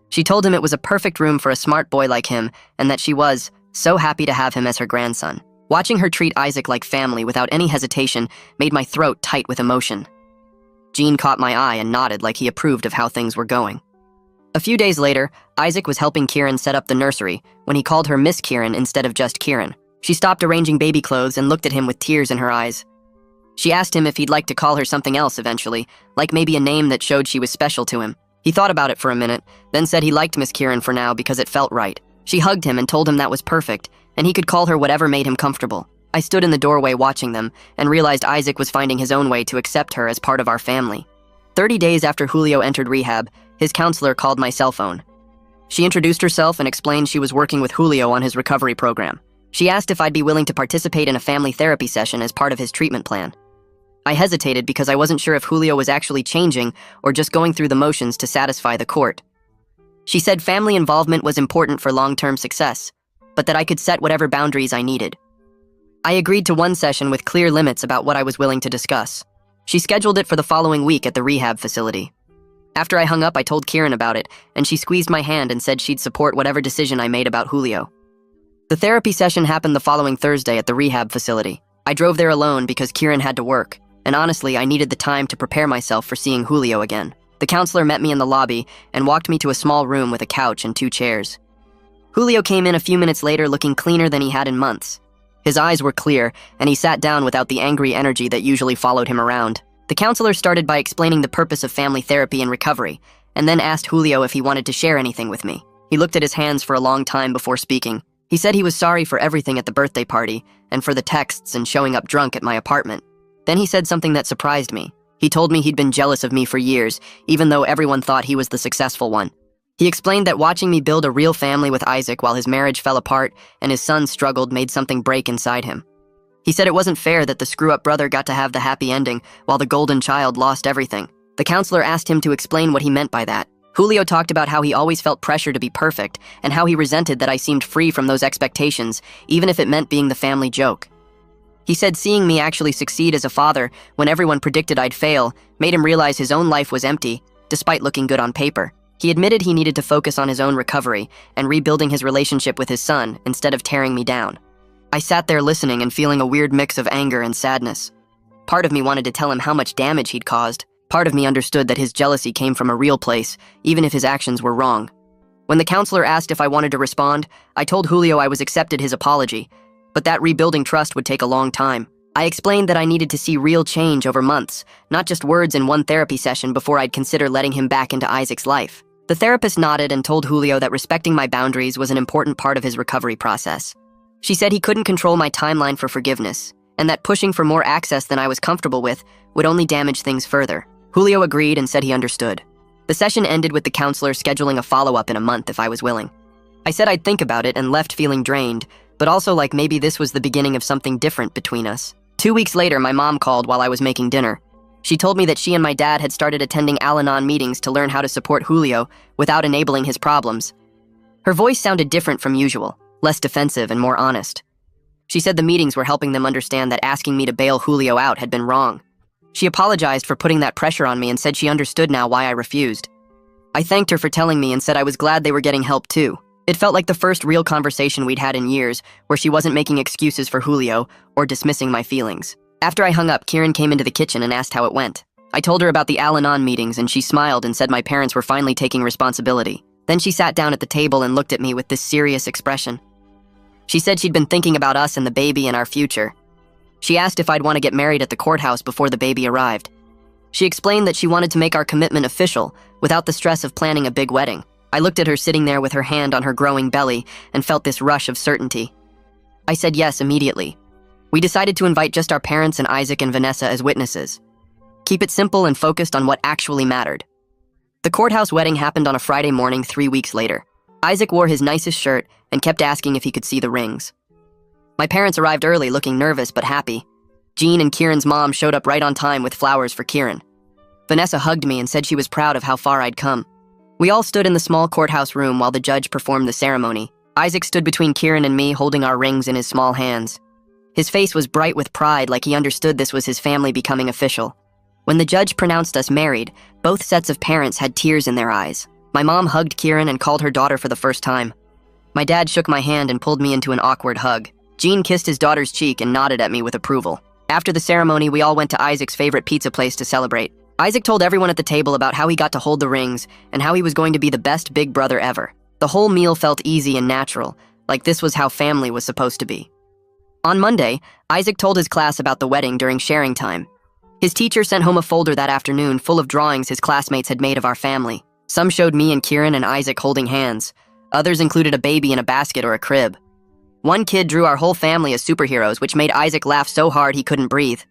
She told him it was a perfect room for a smart boy like him and that she was so happy to have him as her grandson. Watching her treat Isaac like family without any hesitation made my throat tight with emotion. Jean caught my eye and nodded like he approved of how things were going. A few days later, Isaac was helping Kieran set up the nursery when he called her Miss Kieran instead of just Kieran. She stopped arranging baby clothes and looked at him with tears in her eyes. She asked him if he'd like to call her something else eventually, like maybe a name that showed she was special to him. He thought about it for a minute, then said he liked Miss Kieran for now because it felt right. She hugged him and told him that was perfect, and he could call her whatever made him comfortable. I stood in the doorway watching them and realized Isaac was finding his own way to accept her as part of our family. 30 days after Julio entered rehab, his counselor called my cell phone. She introduced herself and explained she was working with Julio on his recovery program. She asked if I'd be willing to participate in a family therapy session as part of his treatment plan. I hesitated because I wasn't sure if Julio was actually changing or just going through the motions to satisfy the court. She said family involvement was important for long-term success, but that I could set whatever boundaries I needed. I agreed to one session with clear limits about what I was willing to discuss. She scheduled it for the following week at the rehab facility. After I hung up, I told Kieran about it, and she squeezed my hand and said she'd support whatever decision I made about Julio. The therapy session happened the following Thursday at the rehab facility. I drove there alone because Kieran had to work, and honestly, I needed the time to prepare myself for seeing Julio again. The counselor met me in the lobby and walked me to a small room with a couch and 2 chairs. Julio came in a few minutes later looking cleaner than he had in months. His eyes were clear, and he sat down without the angry energy that usually followed him around. The counselor started by explaining the purpose of family therapy and recovery, and then asked Julio if he wanted to share anything with me. He looked at his hands for a long time before speaking. He said he was sorry for everything at the birthday party, and for the texts and showing up drunk at my apartment. Then he said something that surprised me. He told me he'd been jealous of me for years, even though everyone thought he was the successful one. He explained that watching me build a real family with Isaac while his marriage fell apart and his son struggled made something break inside him. He said it wasn't fair that the screw-up brother got to have the happy ending while the golden child lost everything. The counselor asked him to explain what he meant by that. Julio talked about how he always felt pressure to be perfect and how he resented that I seemed free from those expectations, even if it meant being the family joke. He said seeing me actually succeed as a father when everyone predicted I'd fail made him realize his own life was empty despite looking good on paper. He admitted he needed to focus on his own recovery and rebuilding his relationship with his son instead of tearing me down. I sat there listening and feeling a weird mix of anger and sadness. Part of me wanted to tell him how much damage he'd caused. Part of me understood that his jealousy came from a real place, even if his actions were wrong. When the counselor asked if I wanted to respond, I told Julio I was accepted his apology, but that rebuilding trust would take a long time. I explained that I needed to see real change over months, not just words in one therapy session before I'd consider letting him back into Isaac's life. The therapist nodded and told Julio that respecting my boundaries was an important part of his recovery process. She said he couldn't control my timeline for forgiveness, and that pushing for more access than I was comfortable with would only damage things further. Julio agreed and said he understood. The session ended with the counselor scheduling a follow-up in a month if I was willing. I said I'd think about it and left feeling drained, but also like maybe this was the beginning of something different between us. 2 weeks later, my mom called while I was making dinner. She told me that she and my dad had started attending Al-Anon meetings to learn how to support Julio without enabling his problems. Her voice sounded different from usual, less defensive and more honest. She said the meetings were helping them understand that asking me to bail Julio out had been wrong. She apologized for putting that pressure on me and said she understood now why I refused. I thanked her for telling me and said I was glad they were getting help too. It felt like the first real conversation we'd had in years, where she wasn't making excuses for Julio or dismissing my feelings. After I hung up, Kieran came into the kitchen and asked how it went. I told her about the Al-Anon meetings and she smiled and said my parents were finally taking responsibility. Then she sat down at the table and looked at me with this serious expression. She said she'd been thinking about us and the baby and our future. She asked if I'd want to get married at the courthouse before the baby arrived. She explained that she wanted to make our commitment official without the stress of planning a big wedding. I looked at her sitting there with her hand on her growing belly and felt this rush of certainty. I said yes immediately. We decided to invite just our parents and Isaac and Vanessa as witnesses. Keep it simple and focused on what actually mattered. The courthouse wedding happened on a Friday morning 3 weeks later. Isaac wore his nicest shirt and kept asking if he could see the rings. My parents arrived early, looking nervous but happy. Jean and Kieran's mom showed up right on time with flowers for Kieran. Vanessa hugged me and said she was proud of how far I'd come. We all stood in the small courthouse room while the judge performed the ceremony. Isaac stood between Kieran and me, holding our rings in his small hands. His face was bright with pride, like he understood this was his family becoming official. When the judge pronounced us married, both sets of parents had tears in their eyes. My mom hugged Kieran and called her daughter for the first time. My dad shook my hand and pulled me into an awkward hug. Jean kissed his daughter's cheek and nodded at me with approval. After the ceremony, we all went to Isaac's favorite pizza place to celebrate. Isaac told everyone at the table about how he got to hold the rings and how he was going to be the best big brother ever. The whole meal felt easy and natural, like this was how family was supposed to be. On Monday, Isaac told his class about the wedding during sharing time. His teacher sent home a folder that afternoon full of drawings his classmates had made of our family. Some showed me and Kieran and Isaac holding hands. Others included a baby in a basket or a crib. One kid drew our whole family as superheroes, which made Isaac laugh so hard he couldn't breathe.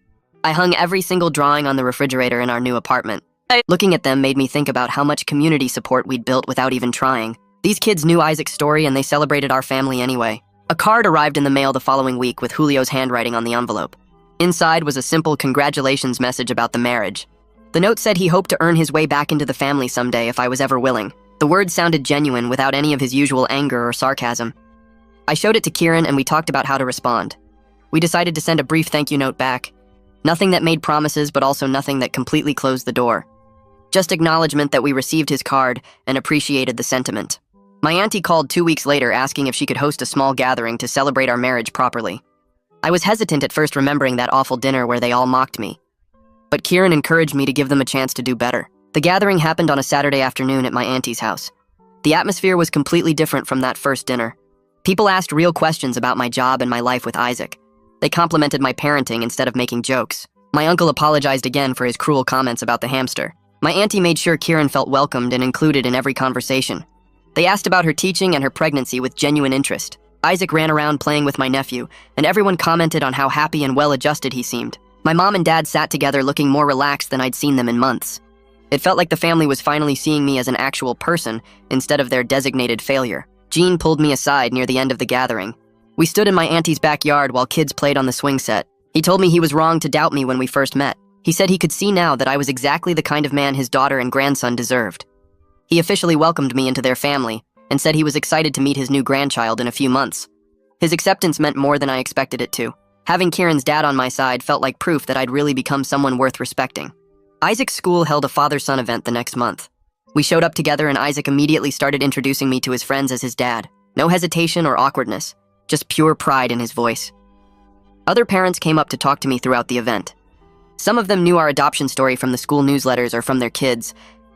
I hung every single drawing on the refrigerator in our new apartment. Looking at them made me think about how much community support we'd built without even trying. These kids knew Isaac's story and they celebrated our family anyway. A card arrived in the mail the following week with Julio's handwriting on the envelope. Inside was a simple congratulations message about the marriage. The note said he hoped to earn his way back into the family someday if I was ever willing. The words sounded genuine without any of his usual anger or sarcasm. I showed it to Kieran and we talked about how to respond. We decided to send a brief thank you note back. Nothing that made promises, but also nothing that completely closed the door. Just acknowledgement that we received his card and appreciated the sentiment. My auntie called 2 weeks later asking if she could host a small gathering to celebrate our marriage properly. I was hesitant at first, remembering that awful dinner where they all mocked me. But Kieran encouraged me to give them a chance to do better. The gathering happened on a Saturday afternoon at my auntie's house. The atmosphere was completely different from that first dinner. People asked real questions about my job and my life with Isaac. They complimented my parenting instead of making jokes. My uncle apologized again for his cruel comments about the hamster. My auntie made sure Kieran felt welcomed and included in every conversation. They asked about her teaching and her pregnancy with genuine interest. Isaac ran around playing with my nephew, and everyone commented on how happy and well-adjusted he seemed. My mom and dad sat together looking more relaxed than I'd seen them in months. It felt like the family was finally seeing me as an actual person instead of their designated failure. Jean pulled me aside near the end of the gathering. We stood in my auntie's backyard while kids played on the swing set. He told me he was wrong to doubt me when we first met. He said he could see now that I was exactly the kind of man his daughter and grandson deserved. He officially welcomed me into their family and said he was excited to meet his new grandchild in a few months. His acceptance meant more than I expected it to. Having Kieran's dad on my side felt like proof that I'd really become someone worth respecting. Isaac's school held a father-son event the next month. We showed up together and Isaac immediately started introducing me to his friends as his dad. No hesitation or awkwardness, just pure pride in his voice. Other parents came up to talk to me throughout the event. Some of them knew our adoption story from the school newsletters or from their kids.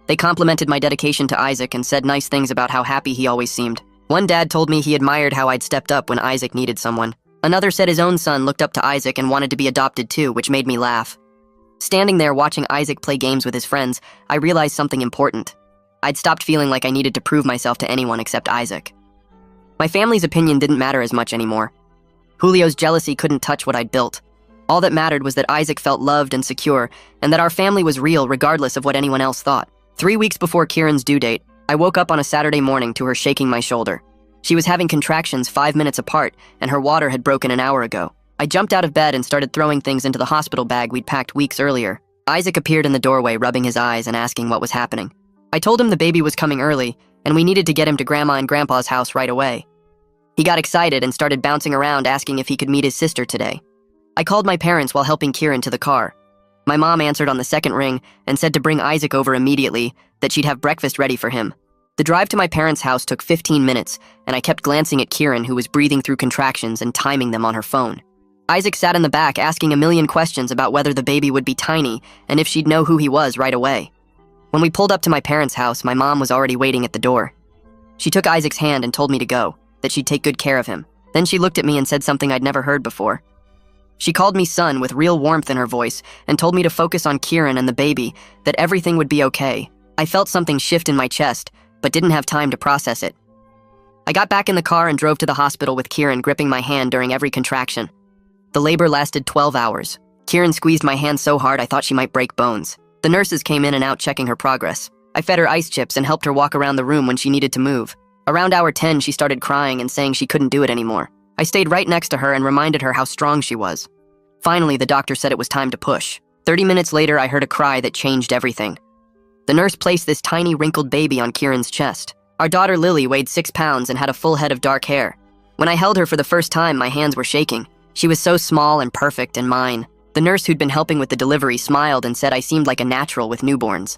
They complimented my dedication to Isaac and said nice things about how happy he always seemed. One dad told me he admired how I'd stepped up when Isaac needed someone. Another said his own son looked up to Isaac and wanted to be adopted too, which made me laugh. Standing there watching Isaac play games with his friends, I realized something important. I'd stopped feeling like I needed to prove myself to anyone except Isaac. My family's opinion didn't matter as much anymore. Julio's jealousy couldn't touch what I'd built. All that mattered was that Isaac felt loved and secure, and that our family was real regardless of what anyone else thought. 3 weeks before Kieran's due date, I woke up on a Saturday morning to her shaking my shoulder. She was having contractions 5 minutes apart, and her water had broken an hour ago. I jumped out of bed and started throwing things into the hospital bag we'd packed weeks earlier. Isaac appeared in the doorway, rubbing his eyes and asking what was happening. I told him the baby was coming early, and we needed to get him to Grandma and Grandpa's house right away. He got excited and started bouncing around asking if he could meet his sister today. I called my parents while helping Kieran to the car. My mom answered on the second ring and said to bring Isaac over immediately, that she'd have breakfast ready for him. The drive to my parents' house took 15 minutes, and I kept glancing at Kieran, who was breathing through contractions and timing them on her phone. Isaac sat in the back asking a million questions about whether the baby would be tiny and if she'd know who he was right away. When we pulled up to my parents' house, my mom was already waiting at the door. She took Isaac's hand and told me to go, that she'd take good care of him. Then she looked at me and said something I'd never heard before. She called me son with real warmth in her voice and told me to focus on Kieran and the baby, that everything would be okay. I felt something shift in my chest, but didn't have time to process it. I got back in the car and drove to the hospital with Kieran gripping my hand during every contraction. The labor lasted 12 hours. Kieran squeezed my hand so hard I thought she might break bones. The nurses came in and out checking her progress. I fed her ice chips and helped her walk around the room when she needed to move. Around hour 10, she started crying and saying she couldn't do it anymore. I stayed right next to her and reminded her how strong she was. Finally, the doctor said it was time to push. 30 minutes later, I heard a cry that changed everything. The nurse placed this tiny wrinkled baby on Kieran's chest. Our daughter Lily weighed 6 pounds and had a full head of dark hair. When I held her for the first time, my hands were shaking. She was so small and perfect and mine. The nurse who'd been helping with the delivery smiled and said I seemed like a natural with newborns.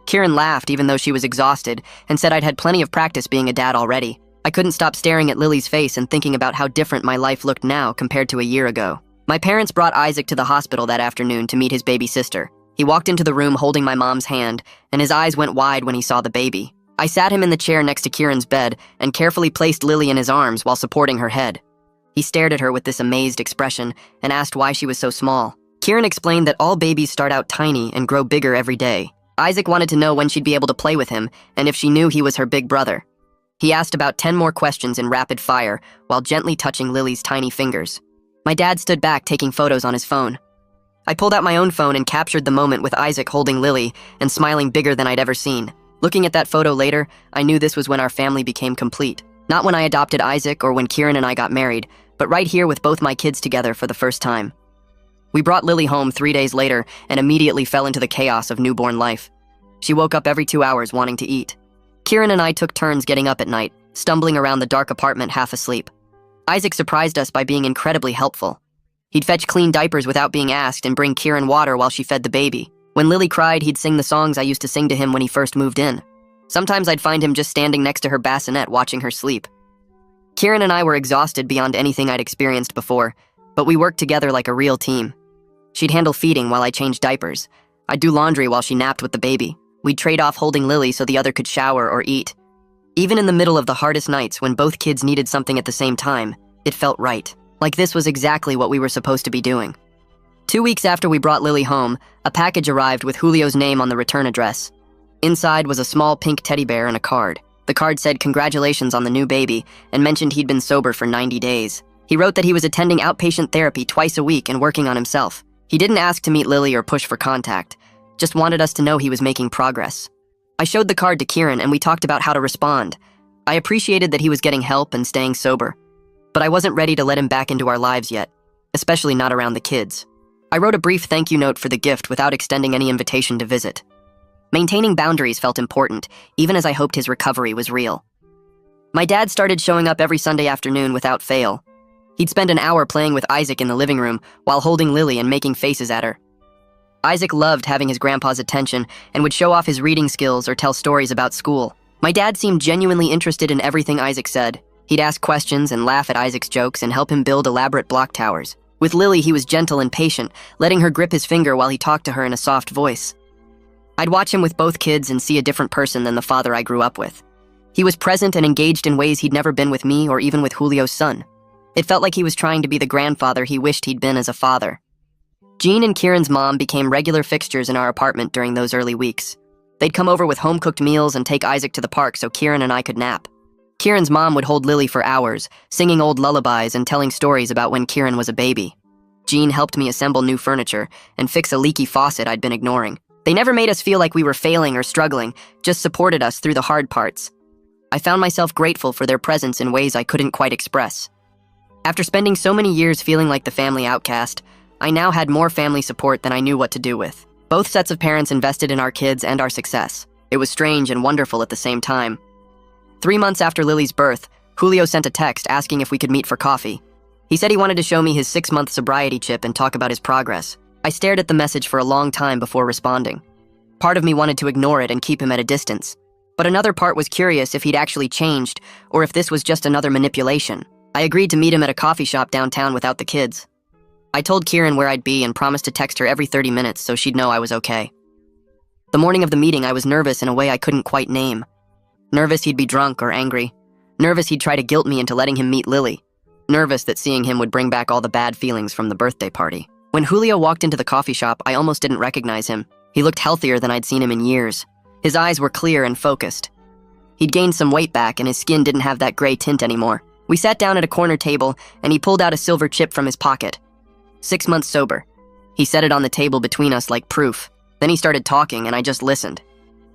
Kieran laughed even though she was exhausted and said I'd had plenty of practice being a dad already. I couldn't stop staring at Lily's face and thinking about how different my life looked now compared to a year ago. My parents brought Isaac to the hospital that afternoon to meet his baby sister. He walked into the room holding my mom's hand, and his eyes went wide when he saw the baby. I sat him in the chair next to Kieran's bed and carefully placed Lily in his arms while supporting her head. He stared at her with this amazed expression and asked why she was so small. Kieran explained that all babies start out tiny and grow bigger every day. Isaac wanted to know when she'd be able to play with him and if she knew he was her big brother. He asked about 10 more questions in rapid fire while gently touching Lily's tiny fingers. My dad stood back taking photos on his phone. I pulled out my own phone and captured the moment with Isaac holding Lily and smiling bigger than I'd ever seen. Looking at that photo later, I knew this was when our family became complete. Not when I adopted Isaac or when Kieran and I got married, but right here with both my kids together for the first time. We brought Lily home 3 days later and immediately fell into the chaos of newborn life. She woke up every 2 hours wanting to eat. Kieran and I took turns getting up at night, stumbling around the dark apartment half asleep. Isaac surprised us by being incredibly helpful. He'd fetch clean diapers without being asked and bring Kieran water while she fed the baby. When Lily cried, he'd sing the songs I used to sing to him when he first moved in. Sometimes I'd find him just standing next to her bassinet watching her sleep. Kieran and I were exhausted beyond anything I'd experienced before, but we worked together like a real team. She'd handle feeding while I changed diapers. I'd do laundry while she napped with the baby. We'd trade off holding Lily so the other could shower or eat. Even in the middle of the hardest nights when both kids needed something at the same time, it felt right. Like this was exactly what we were supposed to be doing. 2 weeks after we brought Lily home, a package arrived with Julio's name on the return address. Inside was a small pink teddy bear and a card. The card said congratulations on the new baby and mentioned he'd been sober for 90 days. He wrote that he was attending outpatient therapy twice a week and working on himself. He didn't ask to meet Lily or push for contact, just wanted us to know he was making progress. I showed the card to Kieran and we talked about how to respond. I appreciated that he was getting help and staying sober, but I wasn't ready to let him back into our lives yet, especially not around the kids. I wrote a brief thank you note for the gift without extending any invitation to visit. Maintaining boundaries felt important, even as I hoped his recovery was real. My dad started showing up every Sunday afternoon without fail. He'd spend an hour playing with Isaac in the living room while holding Lily and making faces at her. Isaac loved having his grandpa's attention and would show off his reading skills or tell stories about school. My dad seemed genuinely interested in everything Isaac said. He'd ask questions and laugh at Isaac's jokes and help him build elaborate block towers. With Lily, he was gentle and patient, letting her grip his finger while he talked to her in a soft voice. I'd watch him with both kids and see a different person than the father I grew up with. He was present and engaged in ways he'd never been with me or even with Julio's son. It felt like he was trying to be the grandfather he wished he'd been as a father. Jean and Kieran's mom became regular fixtures in our apartment during those early weeks. They'd come over with home-cooked meals and take Isaac to the park so Kieran and I could nap. Kieran's mom would hold Lily for hours, singing old lullabies and telling stories about when Kieran was a baby. Jean helped me assemble new furniture and fix a leaky faucet I'd been ignoring. They never made us feel like we were failing or struggling, just supported us through the hard parts. I found myself grateful for their presence in ways I couldn't quite express. After spending so many years feeling like the family outcast, I now had more family support than I knew what to do with. Both sets of parents invested in our kids and our success. It was strange and wonderful at the same time. 3 months after Lily's birth, Julio sent a text asking if we could meet for coffee. He said he wanted to show me his 6-month sobriety chip and talk about his progress. I stared at the message for a long time before responding. Part of me wanted to ignore it and keep him at a distance. But another part was curious if he'd actually changed, or if this was just another manipulation. I agreed to meet him at a coffee shop downtown without the kids. I told Kieran where I'd be and promised to text her every 30 minutes so she'd know I was okay. The morning of the meeting, I was nervous in a way I couldn't quite name. Nervous he'd be drunk or angry. Nervous he'd try to guilt me into letting him meet Lily. Nervous that seeing him would bring back all the bad feelings from the birthday party. When Julio walked into the coffee shop, I almost didn't recognize him. He looked healthier than I'd seen him in years. His eyes were clear and focused. He'd gained some weight back and his skin didn't have that gray tint anymore. We sat down at a corner table and he pulled out a silver chip from his pocket. 6 months sober. He set it on the table between us like proof. Then he started talking and I just listened.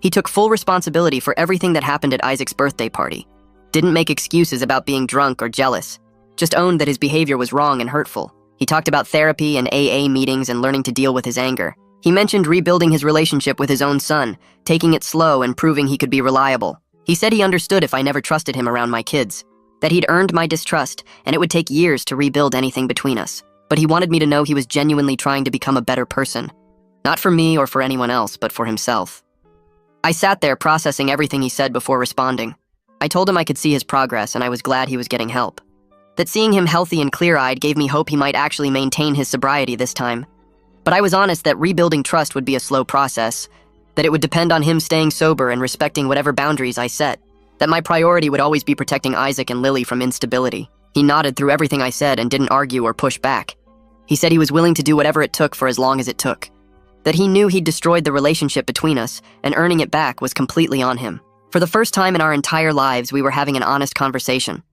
He took full responsibility for everything that happened at Isaac's birthday party. Didn't make excuses about being drunk or jealous. Just owned that his behavior was wrong and hurtful. He talked about therapy and AA meetings and learning to deal with his anger. He mentioned rebuilding his relationship with his own son, taking it slow and proving he could be reliable. He said he understood if I never trusted him around my kids, that he'd earned my distrust and it would take years to rebuild anything between us. But he wanted me to know he was genuinely trying to become a better person. Not for me or for anyone else, but for himself. I sat there processing everything he said before responding. I told him I could see his progress and I was glad he was getting help. That seeing him healthy and clear-eyed gave me hope he might actually maintain his sobriety this time. But I was honest that rebuilding trust would be a slow process, that it would depend on him staying sober and respecting whatever boundaries I set, that my priority would always be protecting Isaac and Lily from instability. He nodded through everything I said and didn't argue or push back. He said he was willing to do whatever it took for as long as it took. That he knew he'd destroyed the relationship between us, and earning it back was completely on him. For the first time in our entire lives, we were having an honest conversation.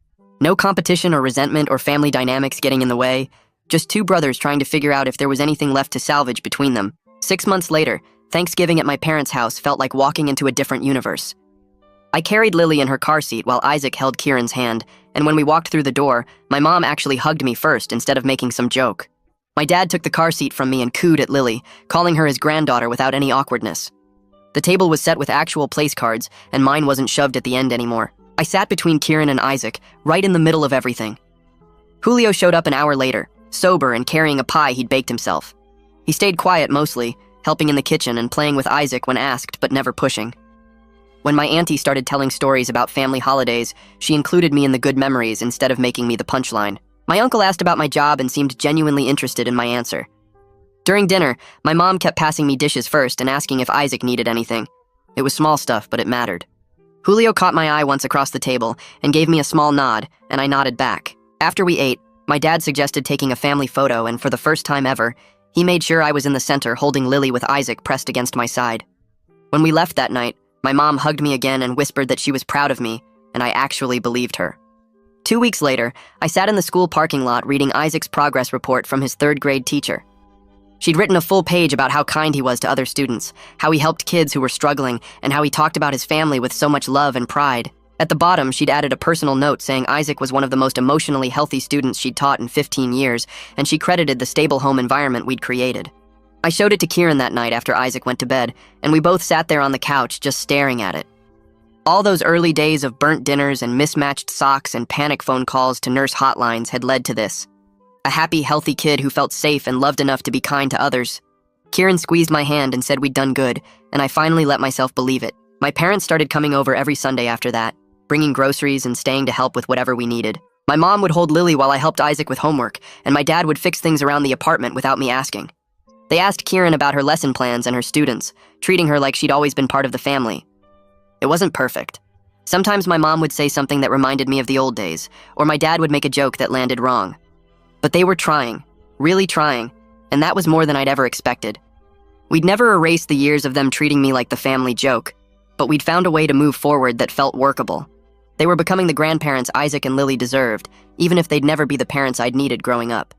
No competition or resentment or family dynamics getting in the way, just two brothers trying to figure out if there was anything left to salvage between them. 6 months later, Thanksgiving at my parents' house felt like walking into a different universe. I carried Lily in her car seat while Isaac held Kieran's hand, and when we walked through the door, my mom actually hugged me first instead of making some joke. My dad took the car seat from me and cooed at Lily, calling her his granddaughter without any awkwardness. The table was set with actual place cards, and mine wasn't shoved at the end anymore. I sat between Kieran and Isaac, right in the middle of everything. Julio showed up an hour later, sober and carrying a pie he'd baked himself. He stayed quiet mostly, helping in the kitchen and playing with Isaac when asked, but never pushing. When my auntie started telling stories about family holidays, she included me in the good memories instead of making me the punchline. My uncle asked about my job and seemed genuinely interested in my answer. During dinner, my mom kept passing me dishes first and asking if Isaac needed anything. It was small stuff, but it mattered. Julio caught my eye once across the table and gave me a small nod, and I nodded back. After we ate, my dad suggested taking a family photo, and for the first time ever, he made sure I was in the center holding Lily with Isaac pressed against my side. When we left that night, my mom hugged me again and whispered that she was proud of me, and I actually believed her. 2 weeks later, I sat in the school parking lot reading Isaac's progress report from his 3rd grade teacher. She'd written a full page about how kind he was to other students, how he helped kids who were struggling, and how he talked about his family with so much love and pride. At the bottom, she'd added a personal note saying Isaac was one of the most emotionally healthy students she'd taught in 15 years, and she credited the stable home environment we'd created. I showed it to Kieran that night after Isaac went to bed, and we both sat there on the couch just staring at it. All those early days of burnt dinners and mismatched socks and panic phone calls to nurse hotlines had led to this. A happy, healthy kid who felt safe and loved enough to be kind to others. Kieran squeezed my hand and said we'd done good, and I finally let myself believe it. My parents started coming over every Sunday after that, bringing groceries and staying to help with whatever we needed. My mom would hold Lily while I helped Isaac with homework, and my dad would fix things around the apartment without me asking. They asked Kieran about her lesson plans and her students, treating her like she'd always been part of the family. It wasn't perfect. Sometimes my mom would say something that reminded me of the old days, or my dad would make a joke that landed wrong. But they were trying, really trying, and that was more than I'd ever expected. We'd never erased the years of them treating me like the family joke, but we'd found a way to move forward that felt workable. They were becoming the grandparents Isaac and Lily deserved, even if they'd never be the parents I'd needed growing up.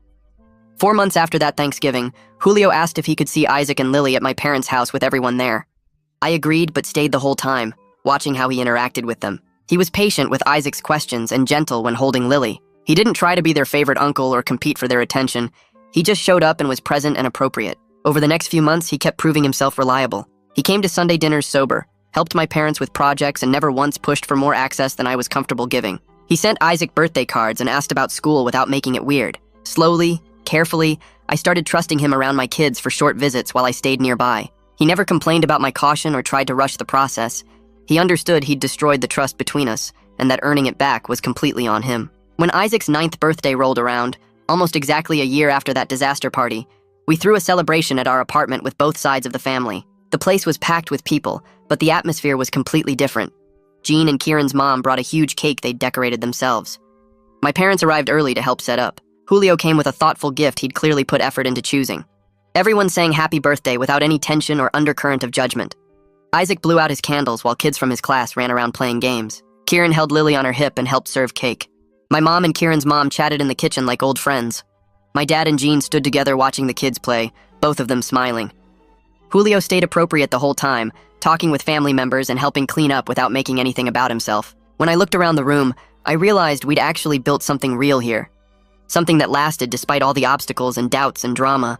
4 months after that Thanksgiving, Julio asked if he could see Isaac and Lily at my parents' house with everyone there. I agreed but stayed the whole time, watching how he interacted with them. He was patient with Isaac's questions and gentle when holding Lily. He didn't try to be their favorite uncle or compete for their attention. He just showed up and was present and appropriate. Over the next few months, he kept proving himself reliable. He came to Sunday dinners sober, helped my parents with projects, and never once pushed for more access than I was comfortable giving. He sent Isaac birthday cards and asked about school without making it weird. Slowly, carefully, I started trusting him around my kids for short visits while I stayed nearby. He never complained about my caution or tried to rush the process. He understood he'd destroyed the trust between us, and that earning it back was completely on him. When Isaac's 9th birthday rolled around, almost exactly a year after that disaster party, we threw a celebration at our apartment with both sides of the family. The place was packed with people, but the atmosphere was completely different. Jean and Kieran's mom brought a huge cake they'd decorated themselves. My parents arrived early to help set up. Julio came with a thoughtful gift he'd clearly put effort into choosing. Everyone sang happy birthday without any tension or undercurrent of judgment. Isaac blew out his candles while kids from his class ran around playing games. Kieran held Lily on her hip and helped serve cake. My mom and Kieran's mom chatted in the kitchen like old friends. My dad and Jean stood together watching the kids play, both of them smiling. Julio stayed appropriate the whole time, talking with family members and helping clean up without making anything about himself. When I looked around the room, I realized we'd actually built something real here. Something that lasted despite all the obstacles and doubts and drama.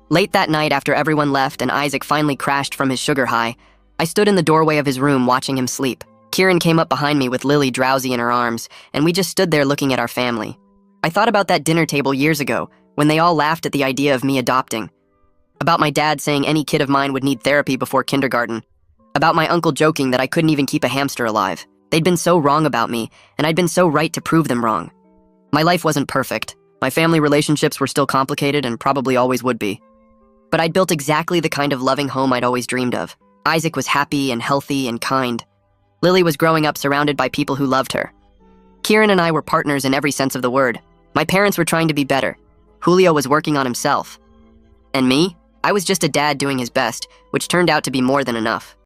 Late that night, after everyone left and Isaac finally crashed from his sugar high, I stood in the doorway of his room watching him sleep. Kieran came up behind me with Lily drowsy in her arms, and we just stood there looking at our family. I thought about that dinner table years ago, when they all laughed at the idea of me adopting. About my dad saying any kid of mine would need therapy before kindergarten. About my uncle joking that I couldn't even keep a hamster alive. They'd been so wrong about me, and I'd been so right to prove them wrong. My life wasn't perfect. My family relationships were still complicated and probably always would be. But I'd built exactly the kind of loving home I'd always dreamed of. Isaac was happy and healthy and kind. Lily was growing up surrounded by people who loved her. Kieran and I were partners in every sense of the word. My parents were trying to be better. Julio was working on himself. And me? I was just a dad doing his best, which turned out to be more than enough.